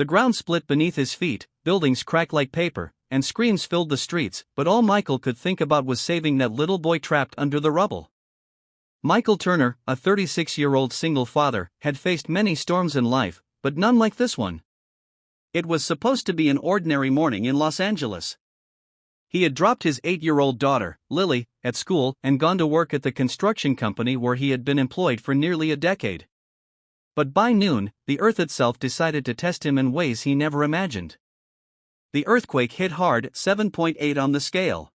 The ground split beneath his feet, buildings cracked like paper, and screams filled the streets, but all Michael could think about was saving that little boy trapped under the rubble. Michael Turner, a 36-year-old single father, had faced many storms in life, but none like this one. It was supposed to be an ordinary morning in Los Angeles. He had dropped his 8-year-old daughter, Lily, at school and gone to work at the construction company where he had been employed for nearly a decade. But by noon, the earth itself decided to test him in ways he never imagined. The earthquake hit hard, 7.8 on the scale.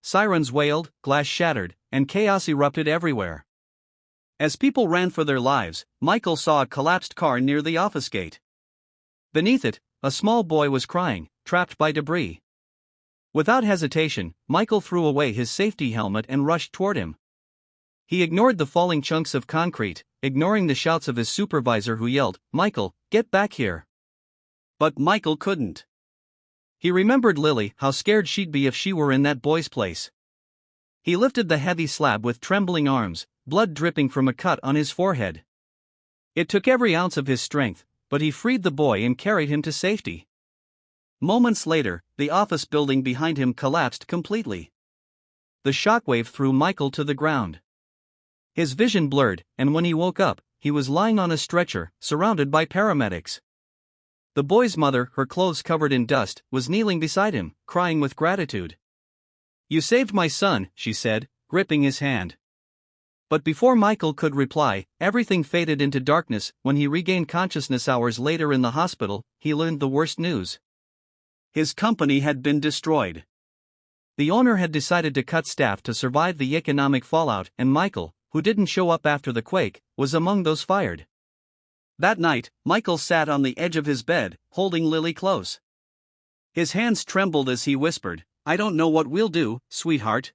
Sirens wailed, glass shattered, and chaos erupted everywhere. As people ran for their lives, Michael saw a collapsed car near the office gate. Beneath it, a small boy was crying, trapped by debris. Without hesitation, Michael threw away his safety helmet and rushed toward him. He ignored the falling chunks of concrete, ignoring the shouts of his supervisor who yelled, "Michael, get back here!" But Michael couldn't. He remembered Lily, how scared she'd be if she were in that boy's place. He lifted the heavy slab with trembling arms, blood dripping from a cut on his forehead. It took every ounce of his strength, but he freed the boy and carried him to safety. Moments later, the office building behind him collapsed completely. The shockwave threw Michael to the ground. His vision blurred, and when he woke up, he was lying on a stretcher, surrounded by paramedics. The boy's mother, her clothes covered in dust, was kneeling beside him, crying with gratitude. "You saved my son," she said, gripping his hand. But before Michael could reply, everything faded into darkness. When he regained consciousness hours later in the hospital, he learned the worst news. His company had been destroyed. The owner had decided to cut staff to survive the economic fallout, and Michael, who didn't show up after the quake, was among those fired. That night, Michael sat on the edge of his bed, holding Lily close. His hands trembled as he whispered, "I don't know what we'll do, sweetheart.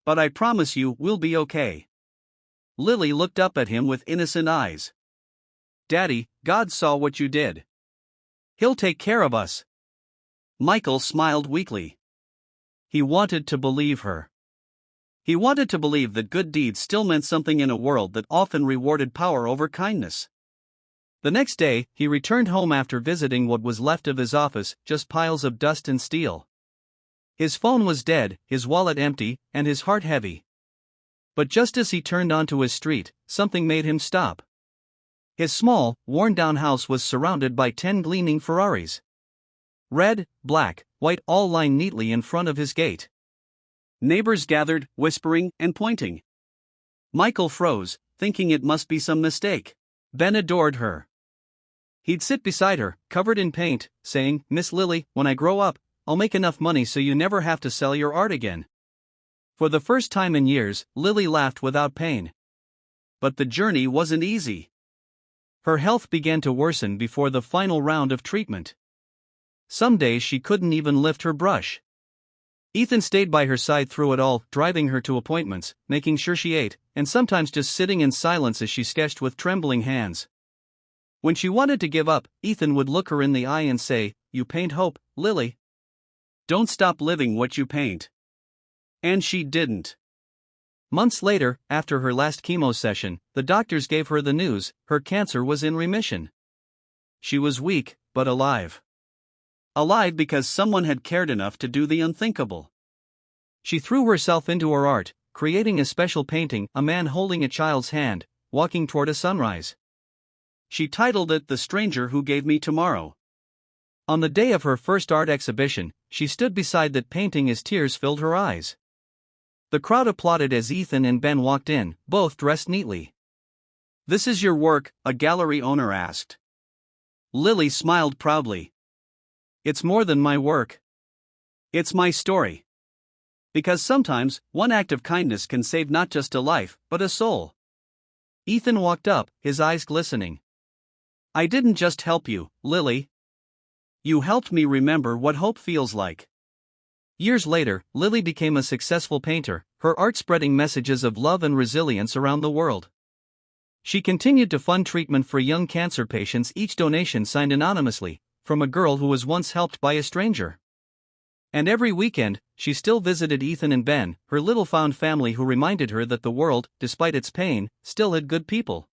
But I promise you we'll be okay." Lily looked up at him with innocent eyes. "Daddy, God saw what you did. He'll take care of us." Michael smiled weakly. He wanted to believe her. He wanted to believe that good deeds still meant something in a world that often rewarded power over kindness. The next day, he returned home after visiting what was left of his office, just piles of dust and steel. His phone was dead, his wallet empty, and his heart heavy. But just as he turned onto his street, something made him stop. His small, worn-down house was surrounded by 10 gleaming Ferraris. Red, black, white, all lined neatly in front of his gate. Neighbors gathered, whispering and pointing. Michael froze, thinking it must be some mistake. Ben adored her. He'd sit beside her, covered in paint, saying, "Miss Lily, when I grow up, I'll make enough money so you never have to sell your art again." For the first time in years, Lily laughed without pain. But the journey wasn't easy. Her health began to worsen before the final round of treatment. Some days she couldn't even lift her brush. Ethan stayed by her side through it all, driving her to appointments, making sure she ate, and sometimes just sitting in silence as she sketched with trembling hands. When she wanted to give up, Ethan would look her in the eye and say, "You paint hope, Lily. Don't stop living what you paint." And she didn't. Months later, after her last chemo session, the doctors gave her the news: her cancer was in remission. She was weak, but alive. Alive because someone had cared enough to do the unthinkable. She threw herself into her art, creating a special painting, a man holding a child's hand, walking toward a sunrise. She titled it "The Stranger Who Gave Me Tomorrow." On the day of her first art exhibition, she stood beside that painting as tears filled her eyes. The crowd applauded as Ethan and Ben walked in, both dressed neatly. "This is your work?" a gallery owner asked. Lily smiled proudly. "It's more than my work. It's my story. Because sometimes, one act of kindness can save not just a life, but a soul." Ethan walked up, his eyes glistening. "I didn't just help you, Lily. You helped me remember what hope feels like." Years later, Lily became a successful painter, her art spreading messages of love and resilience around the world. She continued to fund treatment for young cancer patients, each donation signed anonymously, from a girl who was once helped by a stranger. And every weekend, she still visited Ethan and Ben, her little found family who reminded her that the world, despite its pain, still had good people.